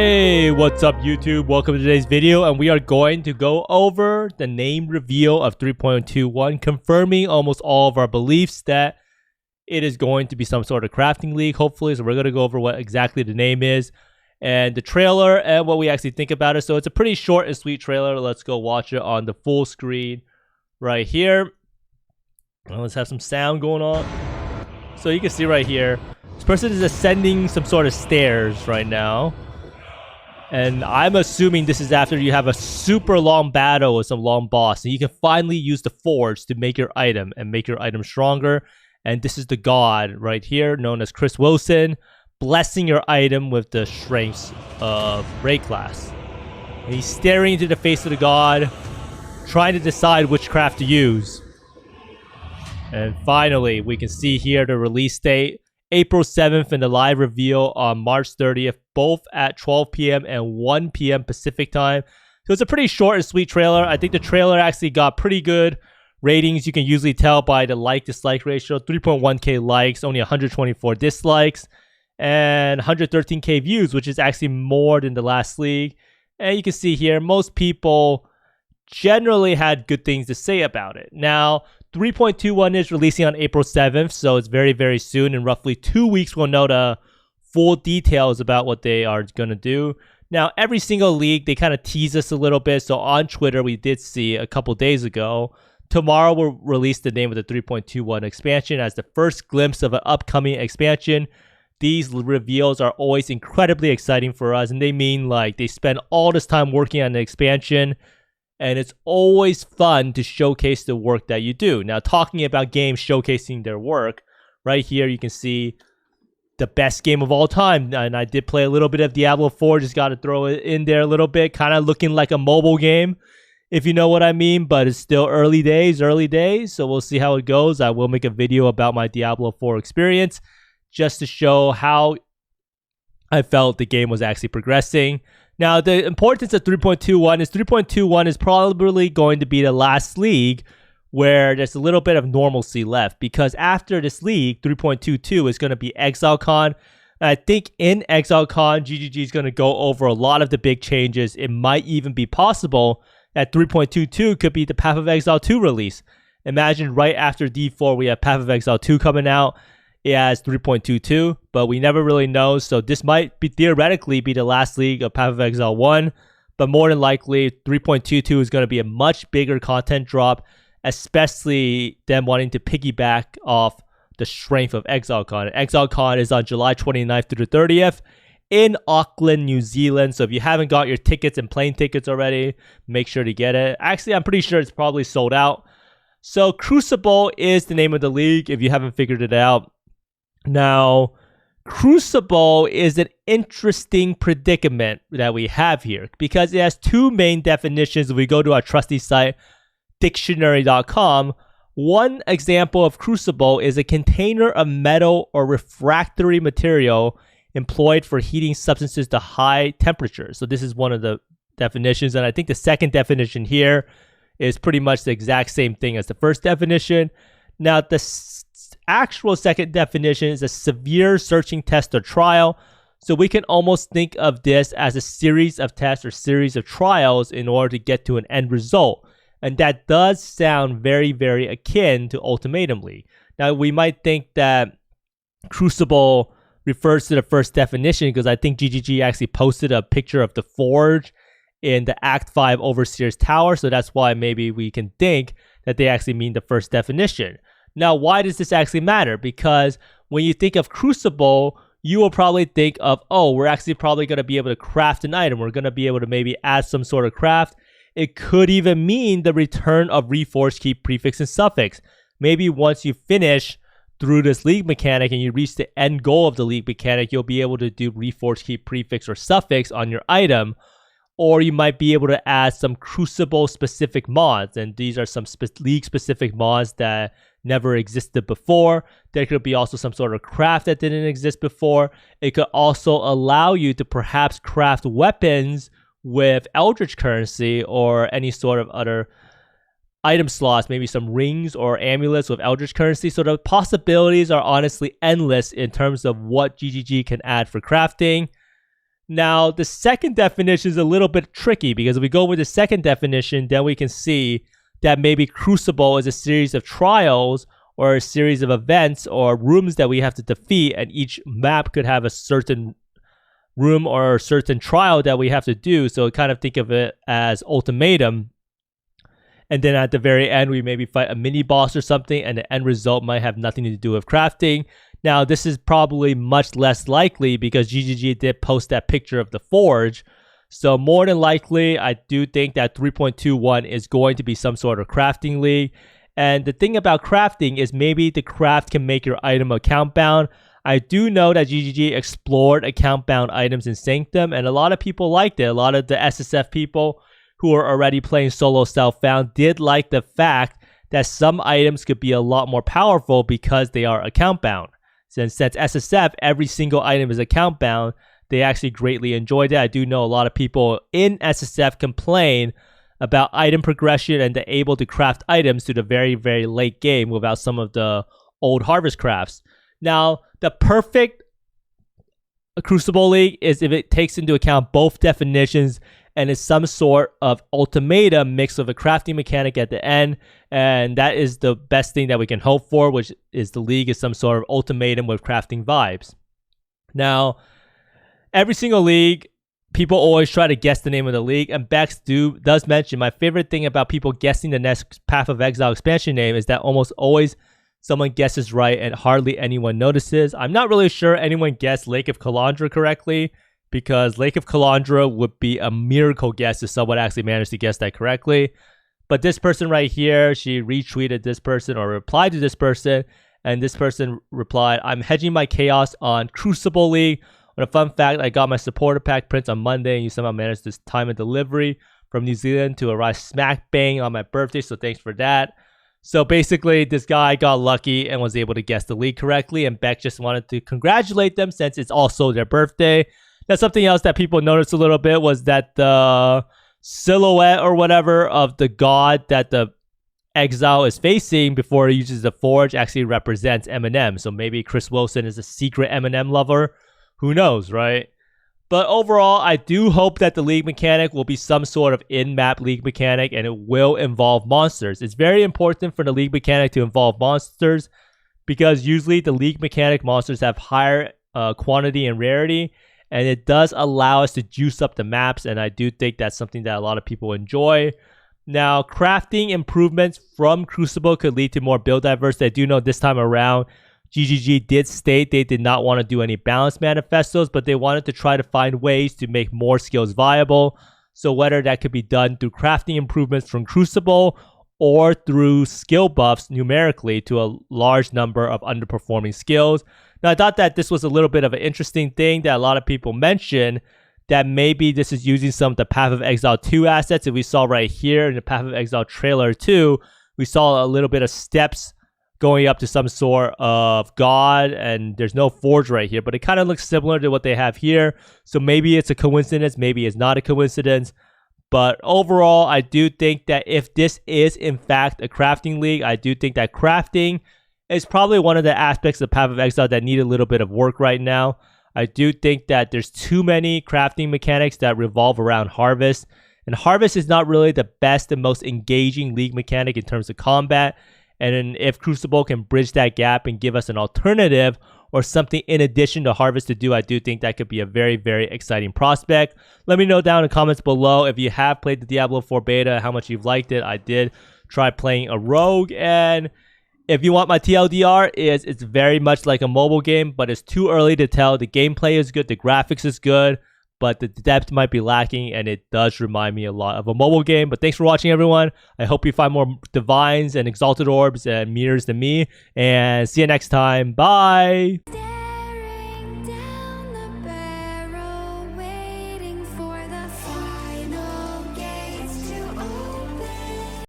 Hey, what's up YouTube? Welcome to today's video, and we are going to go over the name reveal of 3.21, confirming almost all of our beliefs that it is going to be some sort of crafting league, hopefully. So we're going to go over what exactly the name is and the trailer and what we actually think about it. So it's a pretty short and sweet trailer. Let's go watch it on the full screen right here. Well, let's have some sound going on. So you can see right here, this person is ascending some sort of stairs right now. And I'm assuming this is after you have a super long battle with some long boss. And you can finally use the forge to make your item and make your item stronger. And this is the god right here, known as Chris Wilson, blessing your item with the strengths of raid class. And he's staring into the face of the god, trying to decide which craft to use. And finally, we can see here the release date. April 7th and the live reveal on March 30th, both at 12 p.m. and 1 p.m. Pacific time. So it's a pretty short and sweet trailer. I think the trailer actually got pretty good ratings. You can usually tell by the like-dislike ratio. 3.1k likes, only 124 dislikes, and 113k views, which is actually more than the last league. And you can see here, most people generally had good things to say about it. Now, 3.21 is releasing on April 7th, so it's very, very soon. In roughly 2 weeks, we'll know the full details about what they are going to do. Now, every single league, they kind of tease us a little bit. So on Twitter, we did see a couple days ago, tomorrow we'll release the name of the 3.21 expansion as the first glimpse of an upcoming expansion. These reveals are always incredibly exciting for us, and they mean like they spend all this time working on the expansion. And it's always fun to showcase the work that you do. Now, talking about games showcasing their work, right here you can see the best game of all time. And I did play a little bit of Diablo 4, just got to throw it in there a little bit. Kind of looking like a mobile game, if you know what I mean. But it's still early days. So we'll see how it goes. I will make a video about my Diablo 4 experience just to show how I felt the game was actually progressing. Now, the importance of 3.21 is 3.21 is probably going to be the last league where there's a little bit of normalcy left, because after this league, 3.22 is going to be ExileCon. And I think in ExileCon, GGG is going to go over a lot of the big changes. It might even be possible that 3.22 could be the Path of Exile 2 release. Imagine right after D4, we have Path of Exile 2 coming out. It has 3.22, but we never really know. So this might be theoretically be the last league of Path of Exile 1, but more than likely 3.22 is going to be a much bigger content drop, especially them wanting to piggyback off the strength of ExileCon. ExileCon is on July 29th through the 30th in Auckland, New Zealand. So if you haven't got your tickets and plane tickets already, make sure to get it. Actually, I'm pretty sure it's probably sold out. So Crucible is the name of the league if you haven't figured it out. Now, Crucible is an interesting predicament that we have here because it has two main definitions. If we go to our trusty site, dictionary.com, one example of Crucible is a container of metal or refractory material employed for heating substances to high temperatures. So this is one of the definitions. And I think the second definition here is pretty much the exact same thing as the first definition. Now, the actual second definition is a severe searching test or trial. So we can almost think of this as a series of tests or series of trials in order to get to an end result. And that does sound very, very akin to Ultimatum League. Now, we might think that Crucible refers to the first definition because I think GGG actually posted a picture of the forge in the Act 5 Overseer's Tower. So that's why maybe we can think that they actually mean the first definition. Now, why does this actually matter? Because when you think of Crucible, you will probably think of, oh, we're actually probably going to be able to craft an item. We're going to be able to maybe add some sort of craft. It could even mean the return of Reforged Key Prefix and Suffix. Maybe once you finish through this league mechanic and you reach the end goal of the league mechanic, you'll be able to do Reforged Key Prefix or Suffix on your item. Or you might be able to add some Crucible-specific mods. And these are some league-specific mods that never existed before. There could be also some sort of craft that didn't exist before. It could also allow you to perhaps craft weapons with Eldritch currency or any sort of other item slots, maybe some rings or amulets with Eldritch currency. So the possibilities are honestly endless in terms of what GGG can add for crafting. Now, the second definition is a little bit tricky because if we go with the second definition, then we can see that maybe Crucible is a series of trials or a series of events or rooms that we have to defeat, and each map could have a certain room or a certain trial that we have to do. So kind of think of it as ultimatum. And then at the very end, we maybe fight a mini boss or something, and the end result might have nothing to do with crafting. Now, this is probably much less likely because GGG did post that picture of the forge. So more than likely, I do think that 3.21 is going to be some sort of crafting league. And the thing about crafting is maybe the craft can make your item account bound. I do know that GGG explored account bound items in Sanctum, and a lot of people liked it. A lot of the SSF people who are already playing solo self-found did like the fact that some items could be a lot more powerful because they are account bound. Since SSF, every single item is account bound, they actually greatly enjoyed it. I do know a lot of people in SSF complain about item progression and they're able to craft items to the very, very late game without some of the old harvest crafts. Now, the perfect Crucible League is if it takes into account both definitions and is some sort of ultimatum mixed with a crafting mechanic at the end. And that is the best thing that we can hope for, which is the league is some sort of ultimatum with crafting vibes. Now, every single league, people always try to guess the name of the league, and Bex does mention my favorite thing about people guessing the next Path of Exile expansion name is that almost always someone guesses right and hardly anyone notices. I'm not really sure anyone guessed Lake of Kalandra correctly, because Lake of Kalandra would be a miracle guess if someone actually managed to guess that correctly. But this person right here, she retweeted this person or replied to this person, and this person replied, I'm hedging my chaos on Crucible League. On a fun fact, I got my supporter pack prints on Monday, and you somehow managed this time of delivery from New Zealand to arrive smack bang on my birthday, so thanks for that. So basically, this guy got lucky and was able to guess the league correctly, and Beck just wanted to congratulate them since it's also their birthday. Now, something else that people noticed a little bit was that the silhouette or whatever of the god that the exile is facing before he uses the forge actually represents Eminem. So maybe Chris Wilson is a secret Eminem lover. Who knows, right? But overall, I do hope that the league mechanic will be some sort of in-map league mechanic and it will involve monsters. It's very important for the league mechanic to involve monsters because usually the league mechanic monsters have higher quantity and rarity, and it does allow us to juice up the maps, and I do think that's something that a lot of people enjoy. Now, crafting improvements from Crucible could lead to more build diversity. I do know this time around, GGG did state they did not want to do any balance manifestos, but they wanted to try to find ways to make more skills viable. So whether that could be done through crafting improvements from Crucible or through skill buffs numerically to a large number of underperforming skills. Now, I thought that this was a little bit of an interesting thing that a lot of people mentioned, that maybe this is using some of the Path of Exile 2 assets that we saw right here in the Path of Exile trailer 2. We saw a little bit of steps going up to some sort of god, and there's no forge right here, but it kind of looks similar to what they have here. So maybe it's a coincidence, maybe it's not a coincidence. But overall, I do think that if this is in fact a crafting league, I do think that crafting is probably one of the aspects of Path of Exile that need a little bit of work right now. I do think that there's too many crafting mechanics that revolve around Harvest, and Harvest is not really the best and most engaging league mechanic in terms of combat. And then if Crucible can bridge that gap and give us an alternative or something in addition to Harvest to do, I do think that could be a very, very exciting prospect. Let me know down in the comments below if you have played the Diablo 4 beta, how much you've liked it. I did try playing a rogue, and if you want my TLDR, it's very much like a mobile game, but it's too early to tell. The gameplay is good, the graphics is good, but the depth might be lacking, and it does remind me a lot of a mobile game. But thanks for watching, everyone. I hope you find more Divines and Exalted Orbs and Mirrors than me, and see you next time. Bye!